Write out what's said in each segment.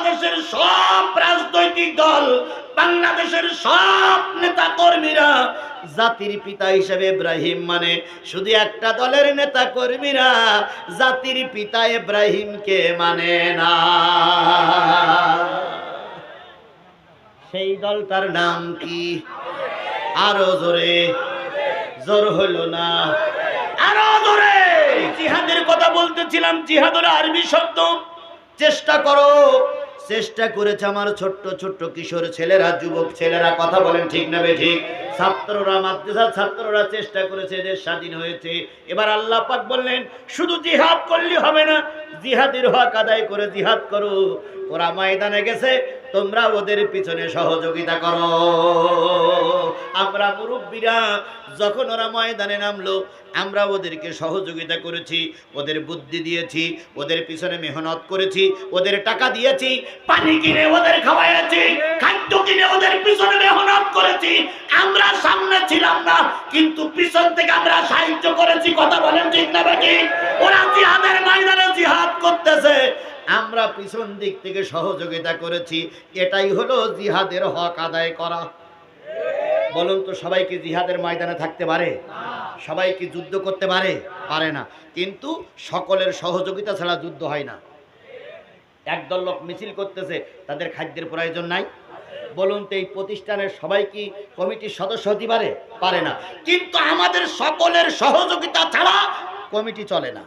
বাংলাদেশের সব রাজনৈতিক দল, বাংলাদেশের সব নেতা কর্মীরা জাতির পিতা হিসেবে ইব্রাহিম মানে, শুধু একটা দলের নেতা কর্মীরা জাতির পিতা ইব্রাহিমকে মানে না। সেই দলটার নাম কি? আরো জোরে, জোর হলো না, আরো জোরে। জিহাদের কথা বলতেছিলাম, জিহাদ হলো আরবি শব্দ। চেষ্টা করো, চেষ্টা করেছে আমার ছোট্ট ছোট্ট কিশোর ছেলেরা, যুবক ছেলেরা, কথা বলেন ঠিক না ঠিক? ছাত্ররা, মাদ্রাসার ছাত্ররা চেষ্টা করেছে, দেশ স্বাধীন হয়েছে। এবার আল্লাহ পাক বললেন শুধু জিহাদ করলে হবে না, জিহাদের হক আদায় করে জিহাদ করো। ওরা ময়দানে গেছে, তোমরা ওদের পিছনে সহযোগিতা করো। আমরা মুরব্বীরা যখন ওরা ময়দানে নামলো, আমরা ওদেরকে সহযোগিতা করেছি, ওদের বুদ্ধি দিয়েছি, ওদের পিছনে মেহনত করেছি, ওদের টাকা দিয়েছি, পানি কিনে ওদের খাওয়াইছি, খাদ্য কিনে ওদের পিছনে মেহনত করেছি। আমরা সামনে ছিলাম না, কিন্তু পিছন থেকে আমরা সাহায্য করেছি। কথা বলেন ঠিক না ঠিক? ওরা জিহাদের ময়দানে জিহাদ করতেছে, আমরা পিছন দিক থেকে সহযোগিতা করেছি। এটাই হলো জিহাদের হক আদায় করা। বলুন তো, সবাই কি জিহাদের ময়দানে থাকতে পারে? সবাই কি যুদ্ধ করতে পারে? পারে না। কিন্তু সকলের সহযোগিতা ছাড়া যুদ্ধ হয় না। একদল লোক মিছিল করতেছে, তাদের খাদ্যের প্রয়োজন নাই। বলুন তো, এই প্রতিষ্ঠানের সবাই কি কমিটির সদস্য হতে পারে? পারে না। কিন্তু আমাদের সকলের সহযোগিতা ছাড়া কমিটি চলে না।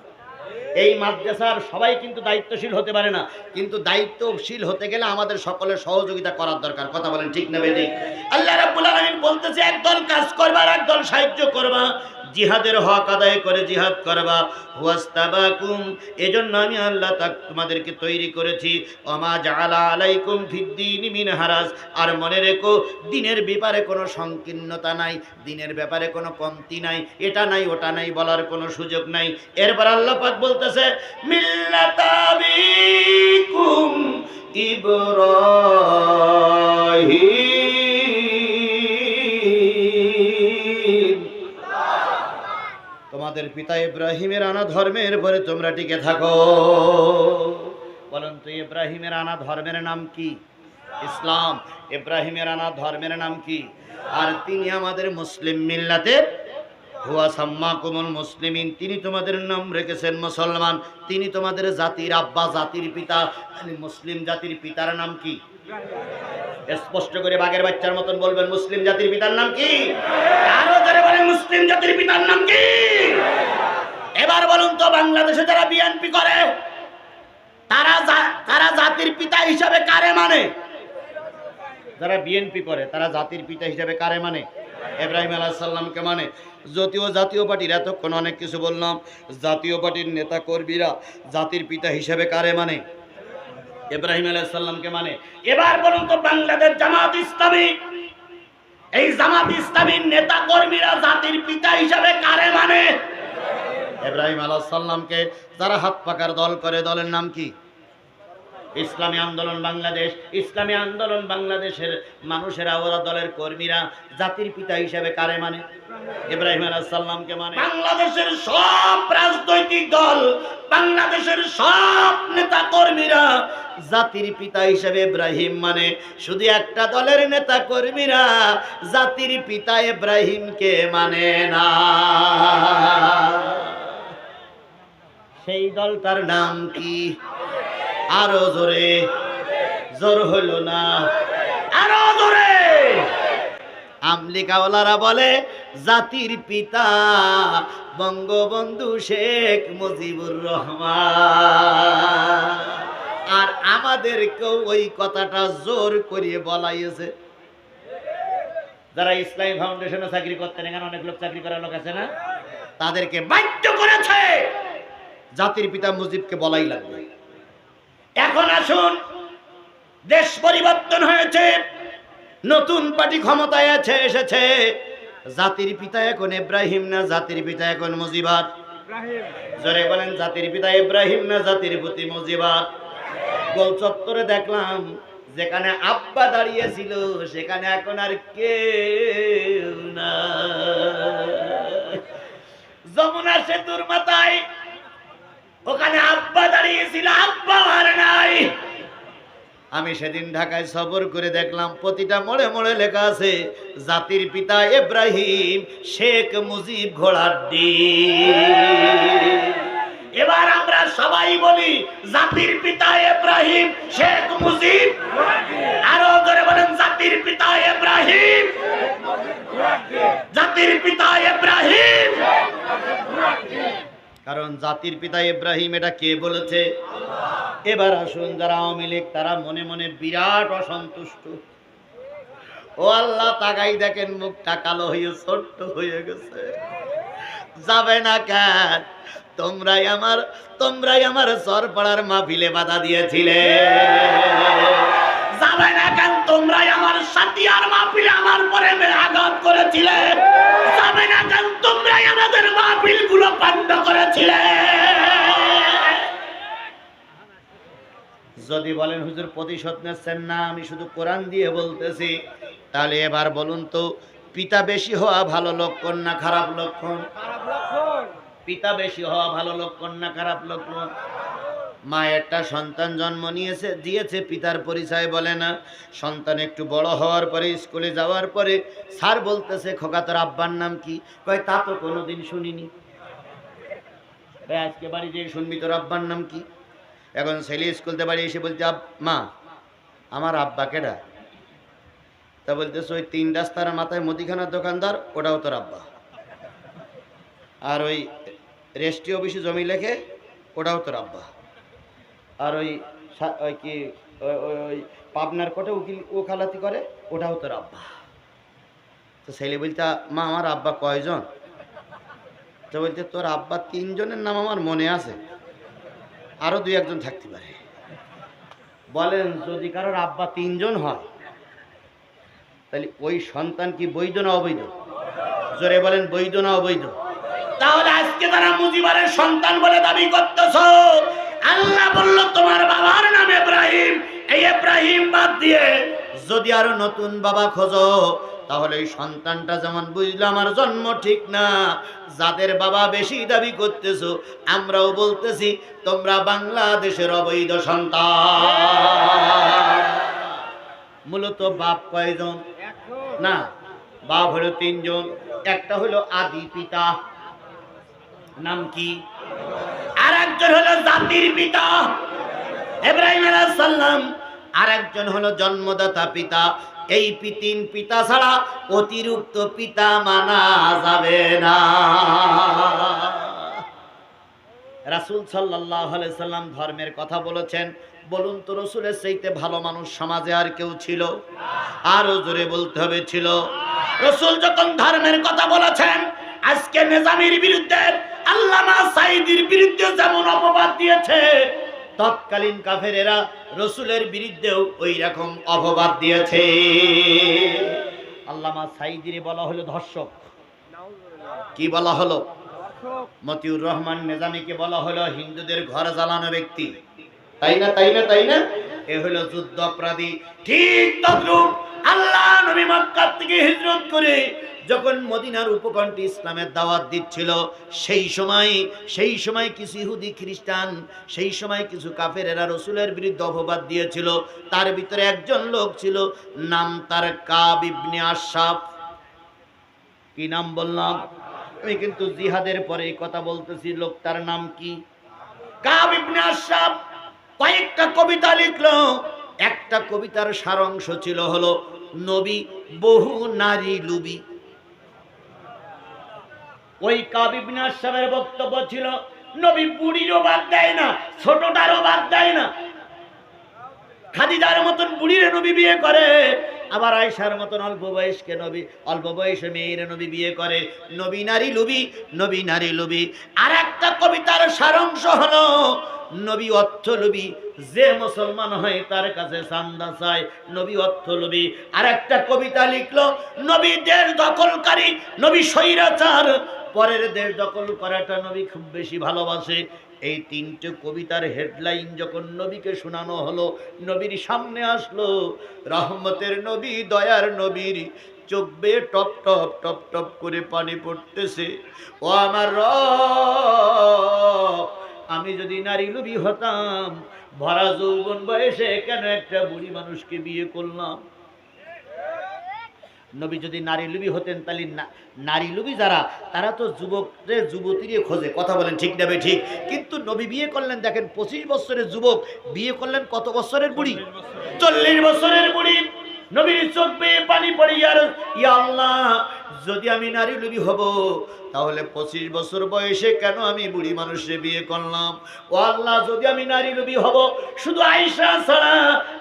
এই মাদ্রাসার সবাই কিন্তু দায়িত্বশীল হতে পারে না, কিন্তু দায়িত্বশীল হতে গেলে আমাদের সকলের সহযোগিতা করার দরকার। কথা বলেন ঠিক না বেঠিক? আল্লাহ রাব্বুল আলামিন বলতেছে একদল কাজ করবা আর একদল সাহায্য করবা, জিহাদের হক আদায় করে জিহাদ করবা। ওয়াস্তাবাকুম, এজন্য আমি আল্লাহ তাক তোমাদেরকে তৈরি করেছি। ওমা জাআলা আলাইকুম ফিদ্দীনি মিন হারাজ, আর মনে রেখো দিনের ব্যাপারে কোনো সংকীর্ণতা নাই, দিনের ব্যাপারে কোনো কমতি নাই, এটা নাই ওটা নাই বলার কোনো সুযোগ নাই। এরপর আল্লাহ পাক বলতেছে মিল্লাতাবিকুম ইব্রাহিম, তোমাদের পিতা ইব্রাহিমের আনা ধর্মের পরে তোমরা টিকে থাকো। বলুন তো, ইব্রাহিমের আনা ধর্মের নাম কি? ইসলাম। ইব্রাহিমের আনা ধর্মের নাম কি? আর তিনি আমাদের মুসলিম মিল্লাতের, হুয়া সাম্মাকুমুল মুসলিমিন, তিনি তোমাদের নাম রেখেছেন মুসলমান। তিনি তোমাদের জাতির আব্বা, জাতির পিতা। মুসলিম জাতির পিতার নাম কি? স্পষ্ট করে বাঘের বাচ্চার মতন বলবেন, মুসলিম জাতির পিতার নাম কি? আরো জোরে বলেন, মুসলিম জাতির পিতার নাম কি? এবার বলুন তো, বাংলাদেশে যারা বিএনপি করে তারা জাতির পিতা হিসাবে কারে মানে? যারা বিএনপি করে তারা জাতির পিতা হিসাবে কারে মানে? ইব্রাহিম আলাইহিস সালামকে মানে। জাতীয় পার্টির, এতক্ষণ অনেক কিছু বললাম, জাতীয় পার্টির নেতা কর্মীরা জাতির পিতা হিসাবে কারে মানে? ইব্রাহিম আলাইহিস সালামকে মানে। এবার বলুন তো, বাংলাদেশ জামাত ইসলামী, এই জামাত ইসলামীর নেতা কর্মীরা জাতির পিতা হিসাবে কারে মানে? ইব্রাহিম আলাইহিস সালামকে। যারা হাত পাকার দল করে, দলের নাম কি? ইসলামী আন্দোলন বাংলাদেশ। ইসলামী আন্দোলন বাংলাদেশের মানুষেরা, ওরা দলের কর্মীরা জাতির পিতা হিসেবে কারে মানে? ইব্রাহিম আলাইহিস সালামকে মানে। বাংলাদেশের সব রাজনৈতিক দল, বাংলাদেশের সব নেতা কর্মীরা জাতির পিতা হিসেবে ইব্রাহিম মানে, শুধু একটা দলের নেতা কর্মীরা জাতির পিতা ইব্রাহিমকে মানে না। সেই দলটার নাম কি? আরো জোরে, জোর হলো না, আরো জোরে। আমলিকাওয়ালারা বলে জাতির পিতা বঙ্গবন্ধু শেখ মুজিবুর রহমান, আর আমাদেরকেও ওই কথাটা জোর করিয়ে বলাইছে। যারা ইসলামী ফাউন্ডেশনে চাকরি করতেন, এখানে অনেক লোক চাকরি করার লোক আছে না, তাদেরকে বাধ্য করেছে জাতির পিতা মুজিবকে বলাই লাগবে। এখন আসুন, দেশ পরিবর্তন হয়েছে, নতুন পার্টি ক্ষমতায় এসেছে। জাতির পিতা এখন ইব্রাহিম না, জাতির পিতা এখন মুজিবাত? জোরে বলেন, জাতির পিতা ইব্রাহিম না জাতির প্রতি মুজিবাত? গোল চত্বরে দেখলাম, যেখানে আব্বা দাঁড়িয়েছিল সেখানে এখন আর কেউ না। যমুনা সেতুর মাথায় ওখানে আব্বা দাঁড়িয়েছিল, আব্বা আর নাই। আমি সেদিন ঢাকায় সফর করে দেখলাম প্রতিটা মোড়ে মোড়ে লেখা আছে জাতির পিতা ইব্রাহিম, শেখ মুজিব ঘোড়ার ডিম। এবার আমরা সবাই বলি জাতির পিতা ইব্রাহিম, শেখ মুজিব। আরো জোরে বলেন জাতির পিতা ইব্রাহিম, জাতির পিতা ইব্রাহিম। কারণ জাতির পিতা ইব্রাহিম এটা কে বলেছে? এবার আসুন যারা আওয়ামী লীগ তারা মনে মনে বিরাট অসন্তুষ্ট। ও আল্লাহ, তাকাই দেখেন মুখটা কালো হয়ে ছোট্ট হয়ে গেছে। যাবে না কেন? তোমরাই আমার সরপাড়ার মাহফিলে বাধা দিয়েছিলে। যাবে না কেন? তোমরাই আমার সাথিয়ার মাহফিলে আমার পরে আঘাত করেছিলে। যাবে না কেন? তোমরাই আমাদের মাহফিল গুলো বন্ধ করেছিলে। যদি বলেন হুজুর প্রতিশোধ নিচ্ছেন না, আমি শুধু কোরআন দিয়ে বলতেছি, তাহলে এবার বলুন তো, পিতা বেশি হওয়া ভালো লক্ষণ না খারাপ লক্ষণ? পিতা বেশি হওয়া ভালো লক্ষণ না খারাপ লক্ষণ? মা একটা সন্তান জন্ম দিয়েছে, পিতার পরিচয় বলে না। সন্তান একটু বড় হওয়ার পরে, স্কুলে যাওয়ার পরে স্যার বলতেছে, খোকা তোর আব্বার নাম কি? কয় তা তো কোনোদিন শুনিনি। আজকে বাড়ি যেয়ে শুনবি তোর আব্বার নাম কি? এখন ছেলে স্কুলতে বাড়ি এসে বলছে, মা আমার আব্বা কেডা? তা বলতেছে, ওই 3 রাস্তার মাথায় মুদিখানার দোকানদার, ওটাও তোর আব্বা। আর ওই রেস্ট্রি অফিসে জমি লেখে, ওটাও তোর আব্বা। আর ওই কি ওই পাবনার কোটে ওকালাতি করে, ওটাও তোর আব্বা। তো ছেলে বলতে, মা আমার আব্বা কয়জন? তো বলতে, তোর আব্বা 3 জনের নাম আমার মনে আছে, আরো 2-1 জন থাকতে পারে। বলেন যদি কারোর আব্বা 3 জন হয়, তাহলে ওই সন্তান কি বৈধ না অবৈধ? জোরে বলেন বৈধ না অবৈধ? তাহলে আজকে তারা মুজিবের সন্তান বলে দাবি করতেছ। আল্লাহ বলল তোমার বাবার নাম ইব্রাহিম, এই ইব্রাহিম বাদ দিয়ে যদি আরো নতুন বাবা খোঁজো, তাহলে এই সন্তানটা যেমন বুঝলো আমার জন্ম ঠিক না। যাদের বাবা বেশি দাবি করতেছো, আমরাও বলতেছি তোমরা বাংলাদেশের অবৈধ সন্তান। মূলত বাপ কয়জন? না, বাপ হলো 3 জন। একটা হলো আদি পিতা, নাম কি? আর একজন হলো জাতির পিতা ইব্রাহিম আলাইহিস সালাম, আর একজন হলো জন্মদাতা পিতা। এই 3 পিতা ছাড়া অতিরিক্ত পিতা মানা যাবে না। রাসূল সাল্লাল্লাহু আলাইহি সাল্লাম ধর্মের কথা বলেছেন। বলুন তো রাসূলের চাইতে ভালো মানুষ সমাজে আর কেউ ছিল? আরো জোরে বলতে হবে ছিল। রাসূল যখন ধর্মের কথা বলেছেন, আজকে নিজামীর বিরুদ্ধে, আল্লামা সাঈদীর বিরুদ্ধে যেমন অপবাদ দিয়েছে, তৎকালীন কাফেরেরা রাসূলের বিরুদ্ধেও ওই রকম অপবাদ দিয়েছে। আল্লামা সাঈদীর বলা হলো ধর্ষক। কি বলা হলো? মতিউর রহমান নিজামীকে বলা হলো হিন্দুদের ঘর জ্বালানো ব্যক্তি। তাই না? তাই না? তাই না? এ হলো যুদ্ধ অপরাধী। ঠিক তদ্রূপ আল্লাহ নবী মক্কা থেকে হিজরত করে যখন মদিনার উপকণ্ঠে ইসলামের দাওয়াত দিচ্ছিল, সেই সময় কিছু ইহুদি খ্রিস্টান, সেই সময় কিছু কাফেরেরা রাসূলের বিরুদ্ধে অপবাদ দিয়েছিল। তার ভিতরে একজন লোক ছিল, নাম তার কাব ইবনে আশরাফ। কি নাম বললাম? আমি কিন্তু জিহাদের পরে এই কথা বলতেছি। লোকটার নাম কি? কাব ইবনে আশরাফ। কয়েকটা কবিতা লিখলো। একটা কবিতার সারাংশ ছিল হলো, নবী বহু নারী লুবি। ওই কাব ইবনে আশরাফের বক্তব্য ছিল, নবী বুড়িরও বাদ দেয় না, ছোটটারও বাদ দেয় না। খাদিজার মতন বুড়ির নবী বিয়ে করে, আবার আয়েশার মতন অল্প বয়সে মেয়ের নবী বিয়ে করে। নবী নারী লুবি, নবী নারী লুবি। আর একটা কবিতার সারাংশ হলো, নবী অর্থ লুবি, যে মুসলমান হয় তার কাছে চান্দা চায়, নবী অর্থ লুবি। আর একটা কবিতা লিখলো, নবী দেশ দখলকারী, নবী স্বৈরাচার, পরের দেশ দখল করাটা নবী খুব বেশি ভালোবাসে। এই 3টে কবিতার হেডলাইন যখন নবীকে শোনানো হলো, নবীর সামনে আসলো রহমতের নবী, দয়ার নবীর চোখ বেয়ে টপ টপ টপ টপ করে পানি পড়তেছে। ও আমার রব, আমি যদি নারী লোভী হতাম, ভরা যৌবন বয়সে কেন একটা বুড়ি মানুষকে বিয়ে করলাম? নবী যদি নারী লুবি হতেন তাহলে নারী লুবি যারা তারা তো যুবকদের যুবতীরে খোঁজে, কথা বলেন ঠিক না ঠিক? কিন্তু নবী বিয়ে করলেন, দেখেন 25 বছরের যুবক বিয়ে করলেন কত বছরের বুড়ি? 40 বছরের বুড়ি। নবীর চোখ বেয়ে পানি পড়ে, ইয়া আল্লাহ, যদি আমি নারী লুবি হব তাহলে 25 বছর বয়সে কেন আমি বুড়ি মানুষে বিয়ে করলাম? ও আল্লাহ, যদি আমি নারী লুবি হব, শুধু আয়েশা ছাড়া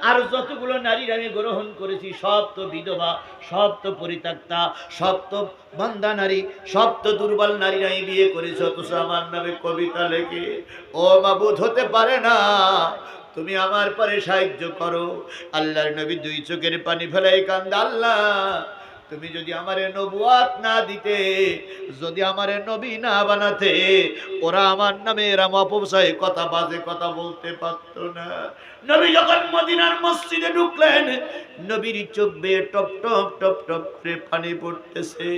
আর যতগুলো নারীর আমি গ্রহণ করেছি সব তো বিধবা, সব তো পরিত্যক্তা, সব তো বান্দা নারী, সব তো দুর্বল নারী আমি বিয়ে করেছি, অথচ আমার নামে কবিতা লেখে। ও মাবুদ, হতে পারে না, তুমি আমার পরে সাহায্য করো। আল্লাহর নবী 2 চোখের পানি ফেলাই কান্দে, আল্লাহ, তুমি যদি আমারে নবুয়াত না দিতে, যদি আমারে নবী না বানাতে, ওরা আমার নামে এরম অপচয় কথা, বাজে কথা বলতে পারতো না। নবী যখন মদিনার মসজিদে ঢুকলেন, নবীর চোখ বেয়ে টপ টপ টপ টপ করে পানি পড়তেছে।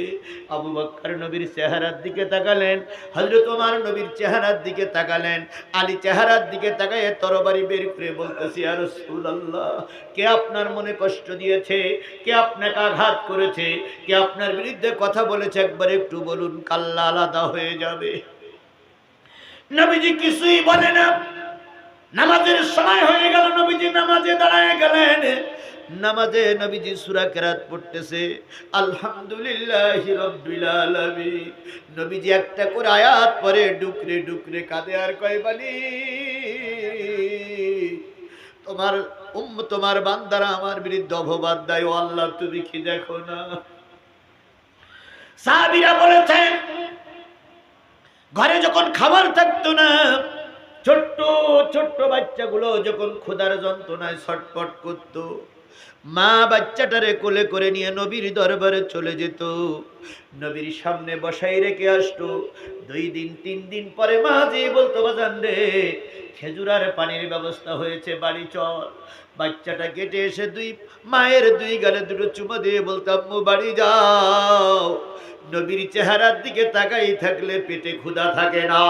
আবু বকর নবীর চেহারার দিকে তাকালেন, হযরত ওমর নবীর চেহারার দিকে তাকালেন, আলী চেহারার দিকে তাকায় তরবারি বের করে বলতেছে, ইয়া রাসূলুল্লাহ, কে আপনার মনে কষ্ট দিয়েছে? কে আপনাকে আঘাত করেছে? কে আপনার বিরুদ্ধে কথা বলেছে? একবার একটু বলুন, কাল্লা আলাদা হয়ে যাবে। নবীজি কিছুই বলে না। নামাজের সময় হয়ে গেল, নবীজি নামাজে দাঁড়ায় গেলেন। নামাজে নবীজি সূরা কেরাত পড়তেছে, আলহামদুলিল্লাহি রাব্বিল আলামিন। নবীজি একটা করে আয়াত পড়ে ডুকরে ডুকরে কাঁদে আর কয়, বলি তোমার বান্দারা আমার বিরুদ্ধে অপবাদ দেয়, ও আল্লাহ তুমি কি দেখো না? সাহাবীরা বলেছেন, ঘরে যখন খাবার থাকতো না, ছোট্ট ছোট্ট বাচ্চাগুলো যখন ক্ষুধার যন্ত্রণায় ছটফট করত, মা বাচ্চাটারে কোলে করে নিয়ে নবীর দরবারে চলে যেত, নবীর সামনে বসাই রেখে আসতো। 2 দিন 3 দিন পরে মা যে বলতো, বাজান রে, খেজুরার পানির ব্যবস্থা হয়েছে, বাড়ি চল। বাচ্চাটা কেটে এসে মায়ের 2 গালে 2 চুমা দিয়ে বলতাম, আম্মু বাড়ি যাও। নবীর চেহারার দিকে তাকাই থাকলে পেটে ক্ষুধা থাকে না।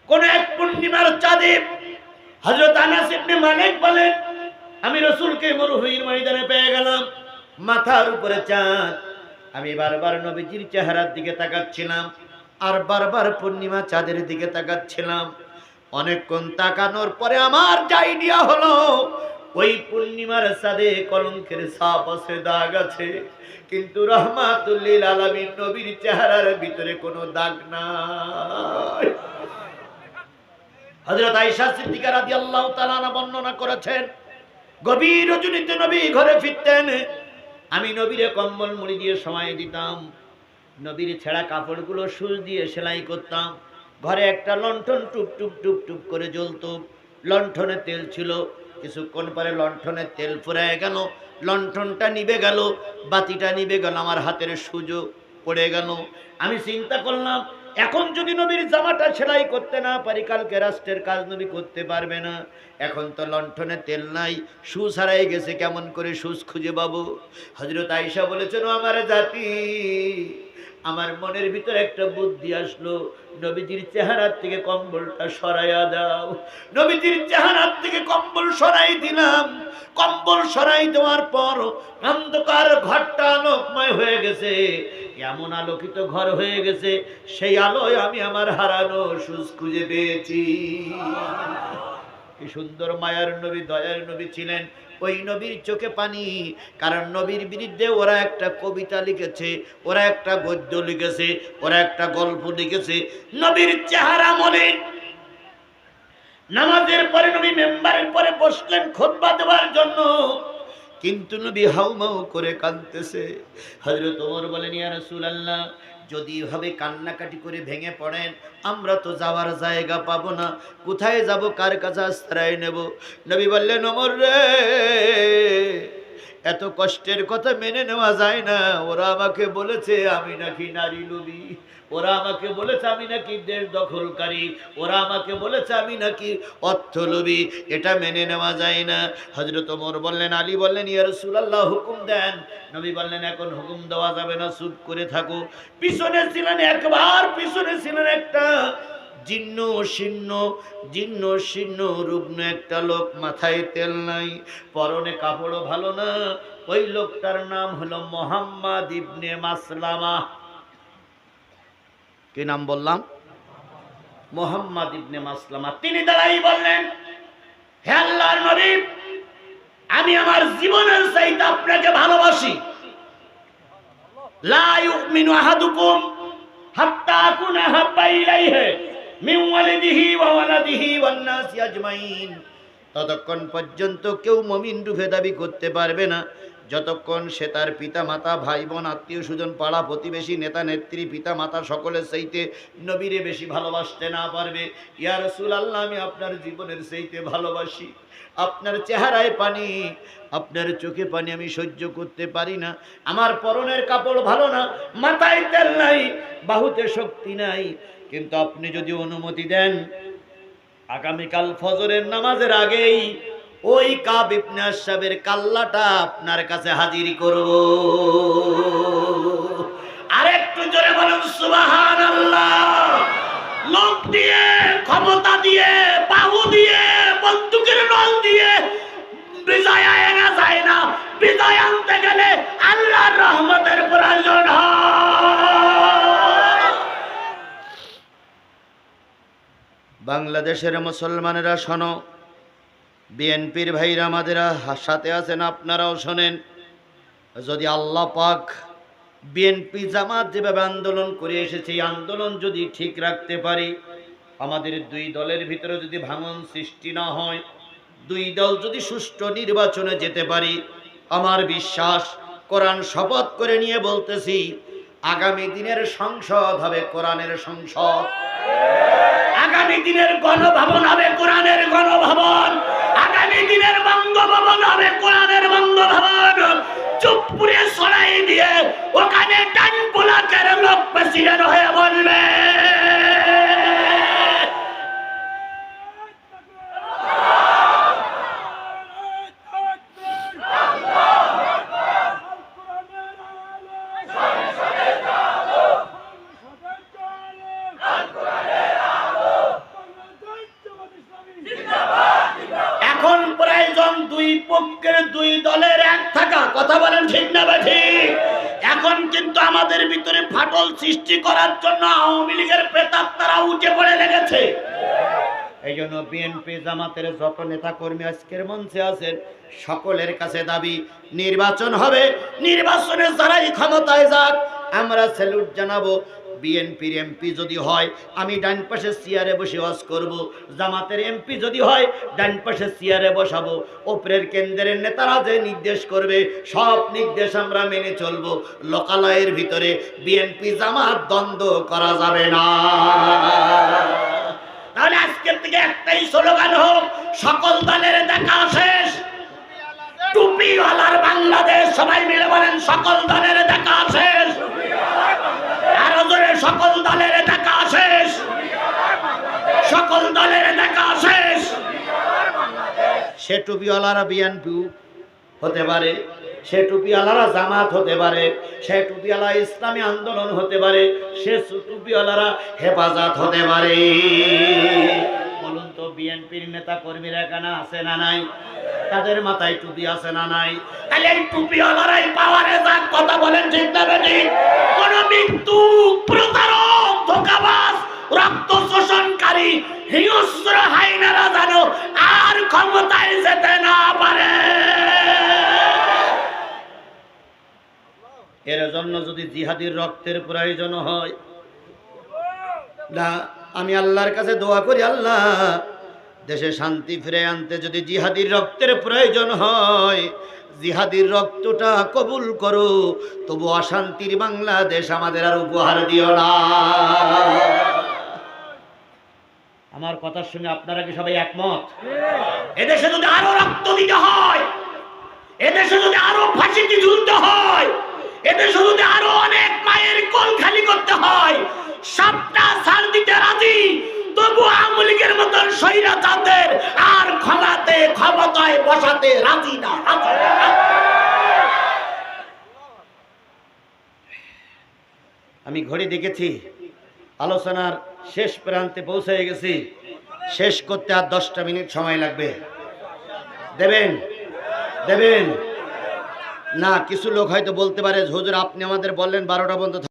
কোন এক পূর্ণিমার চাঁদে হযরত আনাস ইবনে মালিক বলেন, আমি রাসূলকে মরুভূমির ময়দানে পেয়ে গেলাম, মাথার উপরে চাঁদ। আমি বারবার নবীজির চেহারার দিকে তাকাচ্ছিলাম আর বারবার পূর্ণিমা চাঁদের দিকে তাকাচ্ছিলাম। অনেকক্ষণ তাকানোর পরে আমার যা আইডিয়া হলো, ওই পূর্ণিমার চাঁদে কলঙ্কের ছাপ আছে, দাগ আছে, কিন্তু রাহমাতুল লিল আলামিন নবীর চেহারার ভিতরে কোনো দাগ নাই। হযরত আয়েশা সিদ্দিকা রাদিয়াল্লাহু তাআলা আনহা বর্ণনা করেছেন, গভীর রজনীতে নবী ঘরে ফিরতেন, আমি নবীরে কম্বল মুড়ি দিয়ে সময় দিতাম, নবীর ছেঁড়া কাপড়গুলো সুচ দিয়ে সেলাই করতাম। ঘরে একটা লণ্ঠন টুপ টুপ টুপ টুপ করে জ্বলতো, লণ্ঠনে তেল ছিল। কিছুক্ষণ পরে লণ্ঠনের তেল ফুরায় গেল, লণ্ঠনটা নিভে গেল, বাতিটা নিভে গেল, আমার হাতের সুজো পড়ে গেল। আমি চিন্তা করলাম, এখন যদি নবীর জামাটা সেলাই করতে না পারি, কালকে রাষ্ট্রের কাজ নবী করতে পারবে না। এখন তো লণ্ঠনে তেল নাই, সুচ হারাই গেছে, কেমন করে সুচ খুঁজে পাবো? হযরত আয়েশা বলেছেন, আমার জাতি, আমার মনের ভিতরে একটা বুদ্ধি আসলো, নবীজির চেহারার থেকে কম্বলটা সরাইয়া দাও। নবীজির চেহারার থেকে কম্বল সরাই দিলাম। কম্বল সরাই দেওয়ার পর অন্ধকার ঘরটা আলোকময় হয়ে গেছে, এমন আলোকিত ঘর হয়ে গেছে, সেই আলোয় আমি আমার হারানো সুচ খুঁজে পেয়েছি। কি সুন্দর মায়ার নবী, দয়ার নবী ছিলেন। ওই নবীর চোখে পানি, কারণ নবীর বিরুদ্ধে ওরা একটা কবিতা লিখেছে, ওরা একটা গদ্য লিখেছে, ওরা একটা গল্প লিখেছে। নবীর চেহারা মনে। নামাজের পরে নবী মেম্বারের পরে বসলেন খুতবা দেওয়ার জন্য, কিন্তু নবী হাউমাউ করে কাঁদতেছে। হযরত ওমর বলেন, ইয়া রাসূলুল্লাহ, যদি ভাবে কান্নাকাটি করে ভেঙে পড়েন, আমরা তো যাওয়ার জায়গা পাবো না, কোথায় যাব, কার কাছে আশ্রয় নেব? নবী বললেন, ওমর রে, এত কষ্টের কথা মেনে নেওয়া যায় না। ওরা আমাকে বলেছে আমি নাকি নারী লোভী, ওরা আমাকে বলেছে আমি নাকি দেশ দখলকারী, ওরা আমাকে বলেছে আমি নাকি অর্থলোভী, এটা মেনে নেওয়া যায় না। হযরত ওমর বললেন, আলী বললেন, ইয়া রাসূলুল্লাহ, হুকুম দেন। নবী বললেন, এখন হুকুম দেওয়া যাবে না, চুপ করে থাকো। পিছনে ছিলেন, একবার পিছনে ছিলেন একটা জীর্ণ শীর্ণ রুগ্ন একটা লোক, মাথায় তেল নাই, পরনে কাপড়ও ভালো না। ওই লোকটার নাম হলো মুহাম্মদ ইবনে মাসলামা। কি নাম বললাম? মুহাম্মদ ইবনে মাসলামা। তিনি দাঁড়াই বললেন, হে আল্লাহর নবী, আমি আমার জীবনের চাইতে আপনাকে ভালোবাসি। লা ইউমিনু আহাদুকুম হাত্তা আকুনা হাব্বা ইলাইহি মিন ওয়ালিদিহি ওয়া ওয়ালাদিহি ওয়ান নাসি আজমাইন। ততক্ষণ পর্যন্ত কেউ মুমিন রূপে দাবি করতে পারবে না যতক্ষণ সে তার পিতা মাতা, ভাই বোন, আত্মীয় স্বজন, পাড়া প্রতিবেশী, নেতা নেত্রী, পিতা মাতা সকলের চাইতে নবীরে বেশি ভালোবাসতে না পারবে। ইয়া রাসূলুল্লাহ, আমি আপনার জীবনের চাইতে ভালোবাসি। আপনার চেহারায় পানি, আপনার চোখে পানি আমি সহ্য করতে পারি না। আমার পরনের কাপড় ভালো না, মাথায় তেল নাই, বাহুতে শক্তি নাই, কিন্তু আপনি যদি অনুমতি দেন, আগামীকাল ফজরের নামাজের আগেই ওই কাব ইবনে আশরাফের কাল্লাটা আপনার কাছে হাজির করব। আরেকটু জোরে বলুন সুবহানাল্লাহ। লোক দিয়ে, ক্ষমতা দিয়ে, বাহু দিয়ে, বন্দুকের নল দিয়ে বিজয় আনা যায় না। বিজয় আনতে গেলে আল্লাহর রহমতের প্রয়োজন হয়। বাংলাদেশের মুসলমানেরা শোনো, বিএনপির ভাইরা আমাদের সাথে আছেন, আপনারাও শোনেন। যদি আল্লাহ পাক বিএনপি জামাত যেভাবে আন্দোলন করে এসেছে, এই আন্দোলন যদি ঠিক রাখতে পারি, আমাদের দুই দলের ভিতরে যদি ভাঙন সৃষ্টি না হয়, দুই দল যদি সুষ্ঠু নির্বাচনে যেতে পারি, আমার বিশ্বাস, কোরআন শপথ করে নিয়ে বলতেছি, আগামী দিনের সংসদ হবে কোরআনের সংসদ। আগামী দিনের গণভবন হবে কোরআনের গণভবন। আগামী দিনের বঙ্গভবন হবে কোরআনের বঙ্গভবন। চুপপুরে ছড়াই দিয়ে ওখানে টান পোলাকের লোক প্রেসিডেন্ট হয়ে বলবে, এখন প্রয়োজন দুই পক্ষের, দুই দলের এক থাকা। কথা বলেন ঠিক না ঠিক? এখন কিন্তু আমাদের ভিতরে ফাটল সৃষ্টি করার জন্য আওয়ামী লীগের প্রেতাত্মারা উঠে পড়ে লেগেছে। এই জন্য বিএনপি জামাতের যত নেতা কর্মী আজকের মঞ্চে আছেন, সকলের কাছে দাবি, নির্বাচন হবে, নির্বাচনে যারাই ক্ষমতায় যাক, আমরা স্যালুট জানাবো। বিএনপির এমপি যদি হয়, আমি ডান পাশে চেয়ারে বসে ওয়াজ করব। জামাতের এমপি যদি হয়, ডান পাশে চেয়ারে বসাবো। ওপরের কেন্দ্রের নেতারা যে নির্দেশ করবে, সব নির্দেশ আমরা মেনে চলবো। লোকালয়ের ভিতরে বিএনপি জামাত দ্বন্দ্ব করা যাবে না। তাহলে আজকের থেকে একটাই স্লোগান হোক, সকল দলের দেখা শেষ, টুপিওয়ালার বাংলাদেশ। সবাই মিলে বলেন, সকল দলের দেখা শেষ। আরো জোরে, সকল দলের দেখা শেষ, সকল দলের দেখা শেষ। সে টুপিওয়ালারা বিএনপি হতে পারে, সে টুপিওয়ালারা জামাত হতে পারে, সে টুপিওয়ালা ইসলামী আন্দোলন হতে পারে, সে টুপিওয়ালারা হেফাজত হতে পারে। বলুন তো, বিএনপির নেতা কর্মীরা এখানে আছে না নাই? তাদের মাথায় টুপি আছে না নাই? তাহলে এই টুপিওয়ালারাই পাওয়ারে যাক। কথা বলেন ঠিক না ঠিক? কোন মৃত্যু, প্রতারক, ধোঁকাবাজ, রক্ত শোষণকারী, হিংস্র হাইনারা যেন আর ক্ষমতায় যেতে না পারে। এর জন্য যদি জিহাদির রক্তের প্রয়োজন হয়, না, আমি আল্লাহর কাছে দোয়া করি, আল্লাহ দেশে শান্তি ফিরে আনতে যদি জিহাদির রক্তের প্রয়োজন হয়, জিহাদির রক্তটা কবুল করো, তবু অশান্তির বাংলাদেশ আমাদের আর উপহার দিও না। আমার কথা শুনে আপনারা কি সবাই একমত? এদেশে যদি আরো রক্ত দিতে হয়, এদেশে যদি আরো ফাঁসিতে ঝুলতে হয়, এদেশে যদি আরো অনেক মায়ের কোল খালি করতে হয়, সবটা ছাড় দিতে রাজি, তবু আওয়ামী লীগের মতন স্বৈরাচারদের আর ক্ষমতায় বসাতে রাজি না। আমি ঘড়ি দেখেছি, আলোচনার শেষ প্রান্তে পৌঁছে গেছি, শেষ করতে আর 10টা মিনিট সময় লাগবে। দেবেন দেবেন না? কিছু লোক হয়তো বলতে পারে হুজুর আপনি আমাদের বললেন 12টা পর্যন্ত